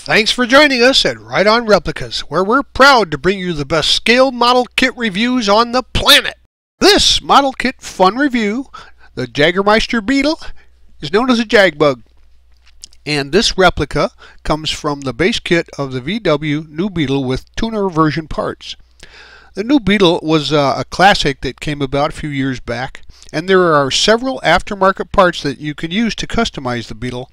Thanks for joining us at Right On Replicas, where we're proud to bring you the best scale model kit reviews on the planet. This model kit fun review, the Jägermeister Beetle, is known as a JagBug. And this replica comes from the base kit of the VW New Beetle with tuner version parts. The New Beetle was a classic that came about a few years back, and there are several aftermarket parts that you can use to customize the Beetle.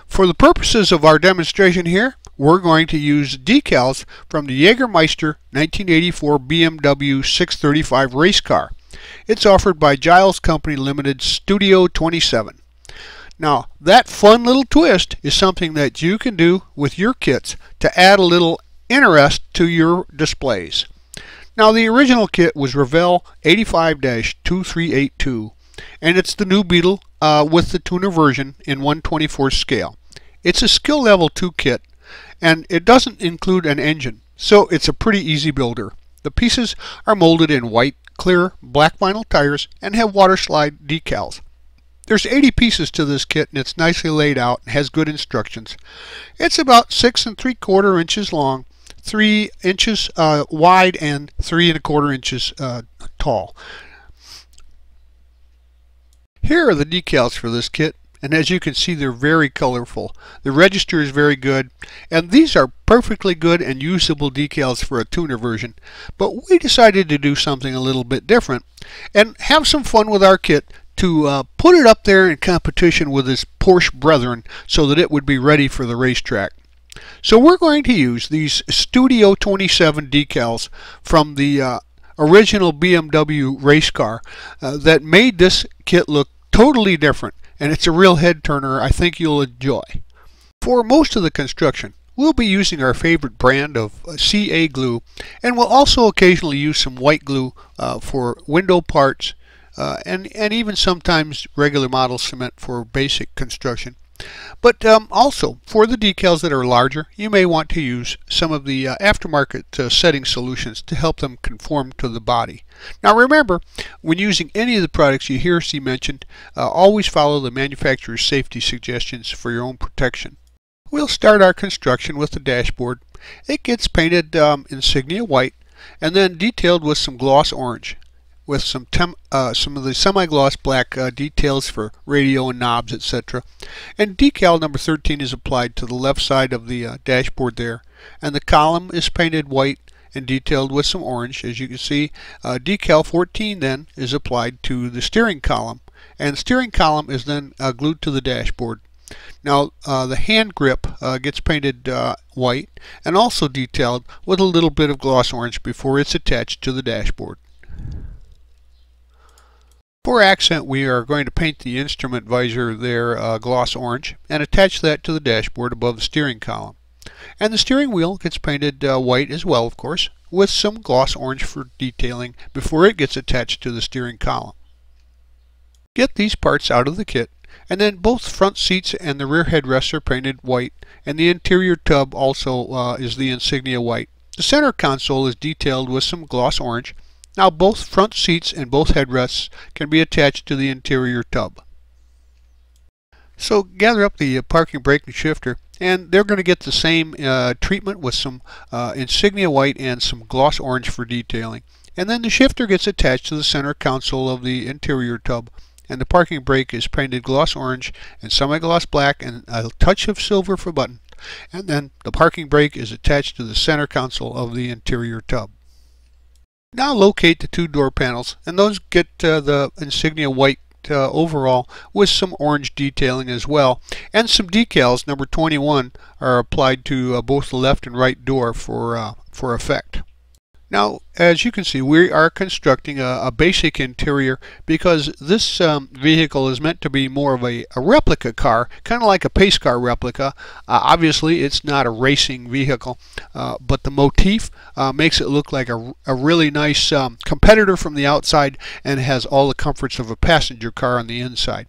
For the purposes of our demonstration here, we're going to use decals from the Jägermeister 1984 BMW 635 race car. It's offered by Giles Company Limited Studio 27. Now, that fun little twist is something that you can do with your kits to add a little interest to your displays. Now, the original kit was Revell 85-2382, and it's the New Beetle with the tuner version in 1/24 scale. It's a skill level 2 kit, and it doesn't include an engine, so it's a pretty easy builder. The pieces are molded in white, clear, black vinyl tires and have water slide decals. There's 80 pieces to this kit, and it's nicely laid out and has good instructions. It's about 6 3/4 inches long, 3 inches wide, and 3 1/4 inches tall. Here are the decals for this kit, and as you can see, they're very colorful. The register is very good, and these are perfectly good and usable decals for a tuner version. But we decided to do something a little bit different and have some fun with our kit to put it up there in competition with its Porsche brethren so that it would be ready for the racetrack. So we're going to use these Studio 27 decals from the original BMW race car that made this kit look totally different, and it's a real head turner I think you'll enjoy. For most of the construction, we'll be using our favorite brand of CA glue, and we'll also occasionally use some white glue for window parts and even sometimes regular model cement for basic construction. But also, for the decals that are larger, you may want to use some of the aftermarket setting solutions to help them conform to the body. Now remember, when using any of the products you hear see mentioned, always follow the manufacturer's safety suggestions for your own protection. We'll start our construction with the dashboard. It gets painted insignia white and then detailed with some gloss orange, with some of the semi-gloss black details for radio and knobs, etc. And decal number 13 is applied to the left side of the dashboard there, and the column is painted white and detailed with some orange. As you can see, decal 14 then is applied to the steering column, and the steering column is then glued to the dashboard. Now the hand grip gets painted white and also detailed with a little bit of gloss orange before it's attached to the dashboard. For accent, we are going to paint the instrument visor there gloss orange and attach that to the dashboard above the steering column. And the steering wheel gets painted white as well, of course, with some gloss orange for detailing before it gets attached to the steering column. Get these parts out of the kit, and then both front seats and the rear headrests are painted white, and the interior tub also is the insignia white. The center console is detailed with some gloss orange. Now both front seats and both headrests can be attached to the interior tub. So gather up the parking brake and shifter, and they're going to get the same treatment with some insignia white and some gloss orange for detailing. And then the shifter gets attached to the center console of the interior tub, and the parking brake is painted gloss orange and semi-gloss black and a touch of silver for button. And then the parking brake is attached to the center console of the interior tub. Now locate the two door panels, and those get the insignia white overall with some orange detailing as well, and some decals number 21 are applied to both the left and right door for effect. Now, as you can see, we are constructing a basic interior because this vehicle is meant to be more of a replica car, kind of like a pace car replica. Obviously, it's not a racing vehicle, but the motif makes it look like a really nice competitor from the outside and has all the comforts of a passenger car on the inside.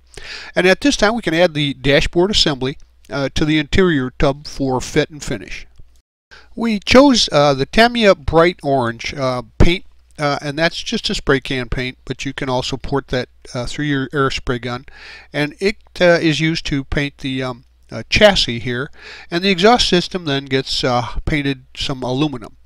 And at this time, we can add the dashboard assembly to the interior tub for fit and finish. We chose the Tamiya Bright Orange paint, and that's just a spray can paint, but you can also port that through your air spray gun. And it is used to paint the chassis here, and the exhaust system then gets painted some aluminum.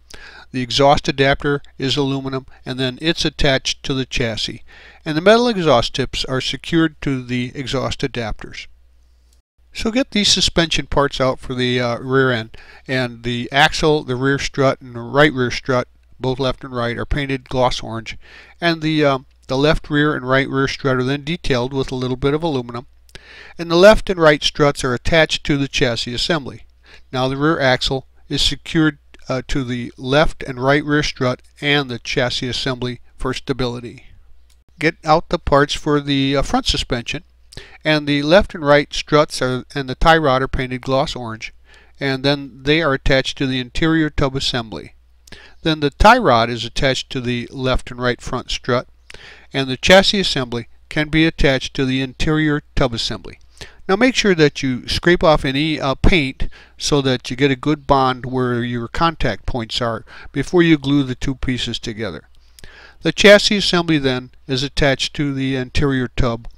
The exhaust adapter is aluminum, and then it's attached to the chassis, and the metal exhaust tips are secured to the exhaust adapters. So get these suspension parts out for the rear end, and the axle, the rear strut, and the right rear strut, both left and right, are painted gloss orange, and the left rear and right rear strut are then detailed with a little bit of aluminum, and the left and right struts are attached to the chassis assembly. Now the rear axle is secured to the left and right rear strut and the chassis assembly for stability. Get out the parts for the front suspension, and the left and right struts and the tie rod are painted gloss orange, and then they are attached to the interior tub assembly. Then the tie rod is attached to the left and right front strut, and the chassis assembly can be attached to the interior tub assembly. Now make sure that you scrape off any paint so that you get a good bond where your contact points are before you glue the two pieces together. The chassis assembly then is attached to the interior tub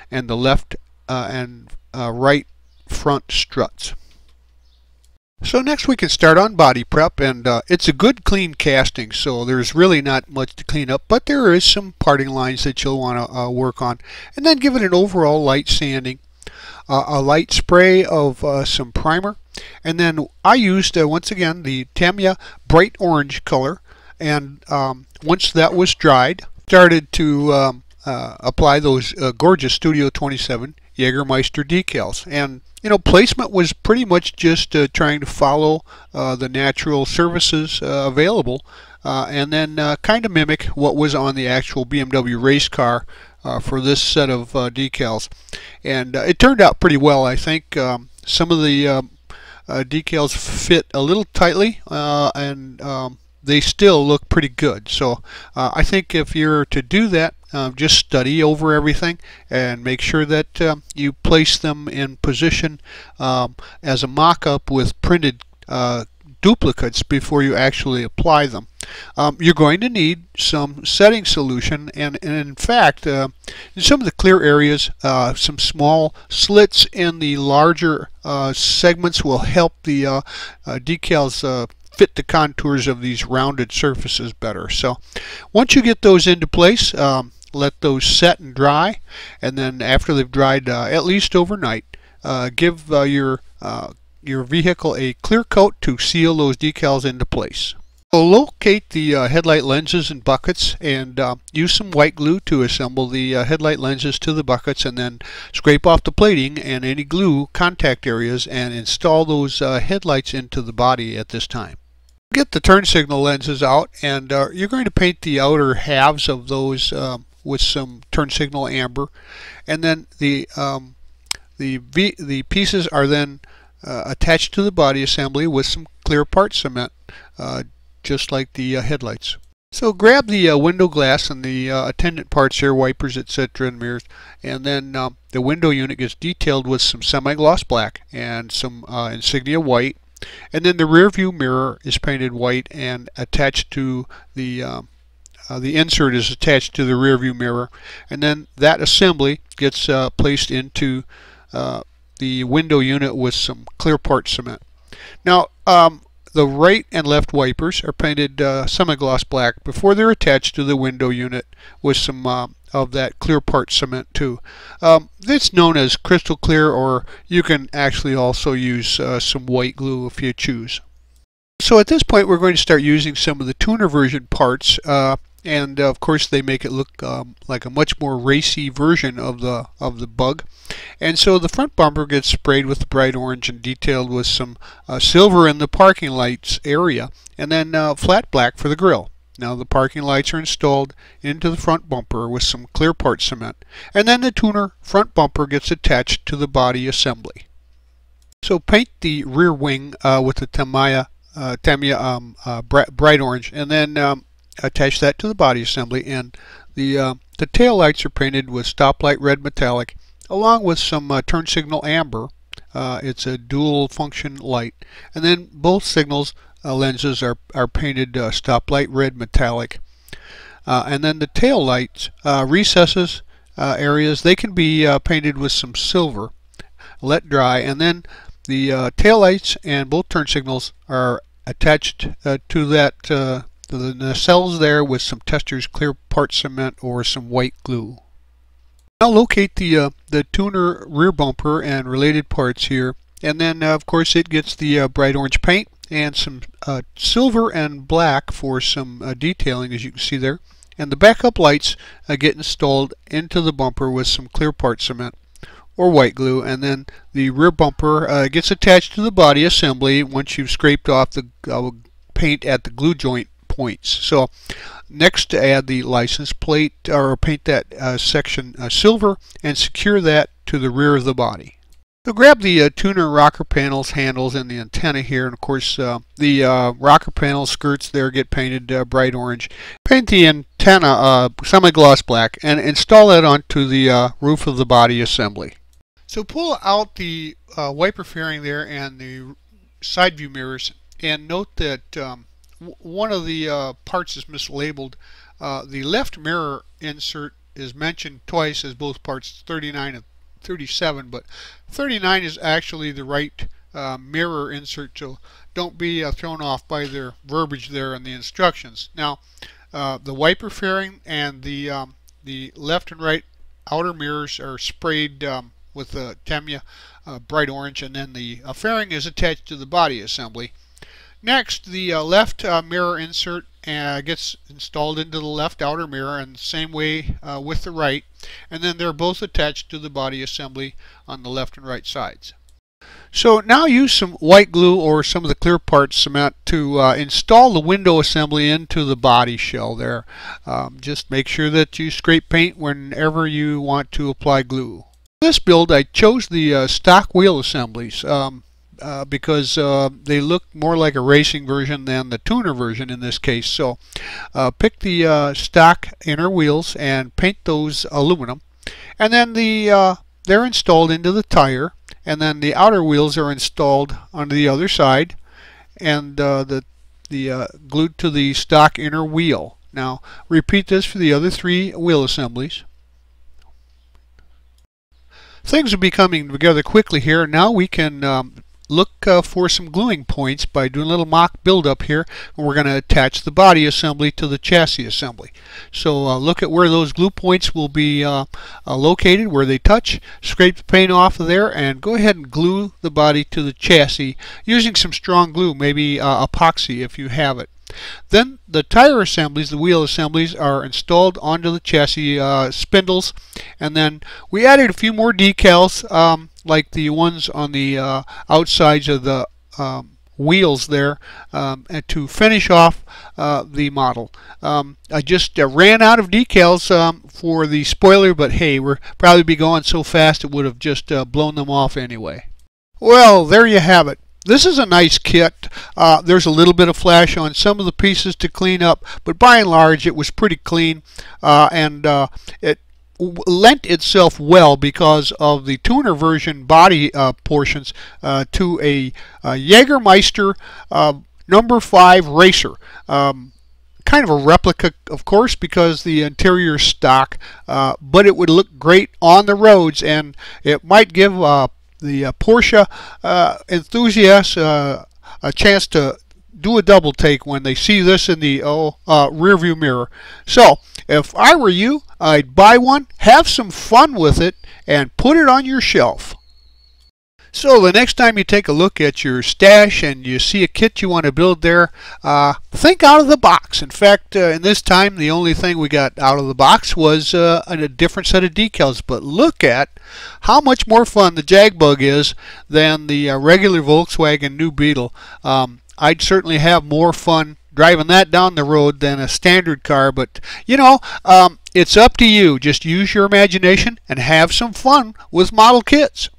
and the left and right front struts. So next we can start on body prep, and it's a good clean casting, so there's really not much to clean up, but there is some parting lines that you'll want to work on, and then give it an overall light sanding. A light spray of some primer, and then I used once again the Tamiya bright orange color, and once that was dried, started to apply those gorgeous Studio 27 Jägermeister decals. And you know, placement was pretty much just trying to follow the natural surfaces available, and then kind of mimic what was on the actual BMW race car for this set of decals. And it turned out pretty well, I think. Some of the decals fit a little tightly, and they still look pretty good. So I think if you're to do that, just study over everything and make sure that you place them in position as a mock-up with printed duplicates before you actually apply them. You're going to need some setting solution, and in fact, in some of the clear areas, some small slits in the larger segments will help the decals fit the contours of these rounded surfaces better. So once you get those into place, let those set and dry, and then after they've dried at least overnight, give your vehicle a clear coat to seal those decals into place. So locate the headlight lenses and buckets, and use some white glue to assemble the headlight lenses to the buckets, and then scrape off the plating and any glue contact areas and install those headlights into the body at this time. Get the turn signal lenses out, and you're going to paint the outer halves of those with some turn signal amber, and then the pieces are then attached to the body assembly with some clear part cement, just like the headlights. So grab the window glass and the attendant parts here, wipers, etc., and mirrors, and then the window unit gets detailed with some semi-gloss black and some insignia white, and then the rear view mirror is painted white and attached to the insert is attached to the rear view mirror, and then that assembly gets placed into the window unit with some clear part cement. Now the right and left wipers are painted semi-gloss black before they're attached to the window unit with some of that clear part cement too. It's known as crystal clear, or you can actually also use some white glue if you choose. So at this point we're going to start using some of the tuner version parts, and of course they make it look like a much more racy version of the Bug. And so the front bumper gets sprayed with the bright orange and detailed with some silver in the parking lights area, and then flat black for the grille. Now the parking lights are installed into the front bumper with some clear part cement, and then the tuner front bumper gets attached to the body assembly. So paint the rear wing with the Tamiya bright orange, and then attach that to the body assembly, and the tail lights are painted with stoplight red metallic along with some turn signal amber. It's a dual function light, and then both signals lenses are painted stoplight red metallic, and then the tail lights recesses areas, they can be painted with some silver, let dry, and then The tail lights and both turn signals are attached to that the nacelles there with some Testors clear part cement or some white glue. Now locate the tuner rear bumper and related parts here, and then of course it gets the bright orange paint and some silver and black for some detailing, as you can see there. And the backup lights get installed into the bumper with some clear part cement or white glue, and then the rear bumper gets attached to the body assembly once you've scraped off the paint at the glue joint points. So next, add the license plate or paint that section silver and secure that to the rear of the body. So grab the tuner rocker panels, handles, and the antenna here, and of course the rocker panel skirts there get painted bright orange. Paint the antenna semi-gloss black and install that onto the roof of the body assembly. So pull out the wiper fairing there and the side view mirrors, and note that one of the parts is mislabeled. The left mirror insert is mentioned twice as both parts 39 and 37, but 39 is actually the right mirror insert, so don't be thrown off by their verbiage there in the instructions. Now the wiper fairing and the left and right outer mirrors are sprayed with Tamiya bright orange, and then the fairing is attached to the body assembly. Next, the left mirror insert gets installed into the left outer mirror, and the same way with the right, and then they're both attached to the body assembly on the left and right sides. So now use some white glue or some of the clear part cement to install the window assembly into the body shell there. Just make sure that you scrape paint whenever you want to apply glue. For this build, I chose the stock wheel assemblies because they look more like a racing version than the tuner version in this case. So pick the stock inner wheels and paint those aluminum, and then they're installed into the tire, and then the outer wheels are installed on the other side, and glued to the stock inner wheel. Now repeat this for the other three wheel assemblies. Things will be coming together quickly here. Now we can look for some gluing points by doing a little mock build-up here, and we're going to attach the body assembly to the chassis assembly. So look at where those glue points will be located, where they touch. Scrape the paint off of there and go ahead and glue the body to the chassis using some strong glue, maybe epoxy if you have it. Then the tire assemblies, the wheel assemblies, are installed onto the chassis spindles, and then we added a few more decals like the ones on the outsides of the wheels there and to finish off the model. I just ran out of decals for the spoiler, but hey, we're probably be going so fast it would have just blown them off anyway. Well, there you have it. This is a nice kit. There's a little bit of flash on some of the pieces to clean up, but by and large it was pretty clean, and it lent itself well because of the tuner version body portions to a Jägermeister number 5 racer. Kind of a replica, of course, because the interior is stock, but it would look great on the roads, and it might give the Porsche enthusiasts a chance to do a double take when they see this in the rear view mirror. So if I were you, I'd buy one, have some fun with it, and put it on your shelf. So the next time you take a look at your stash and you see a kit you want to build there, think out of the box. In fact, in this time, the only thing we got out of the box was a different set of decals. But look at how much more fun the JagBug is than the regular Volkswagen new Beetle. I'd certainly have more fun driving that down the road than a standard car, but you know, it's up to you. Just use your imagination and have some fun with model kits.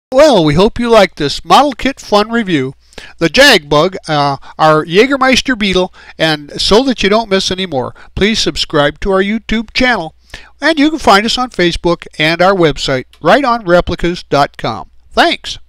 Well, we hope you like this model kit fun review. The JagBug, our Jägermeister Beetle, and so that you don't miss any more, please subscribe to our YouTube channel. And you can find us on Facebook and our website, right on replicas.com. Thanks.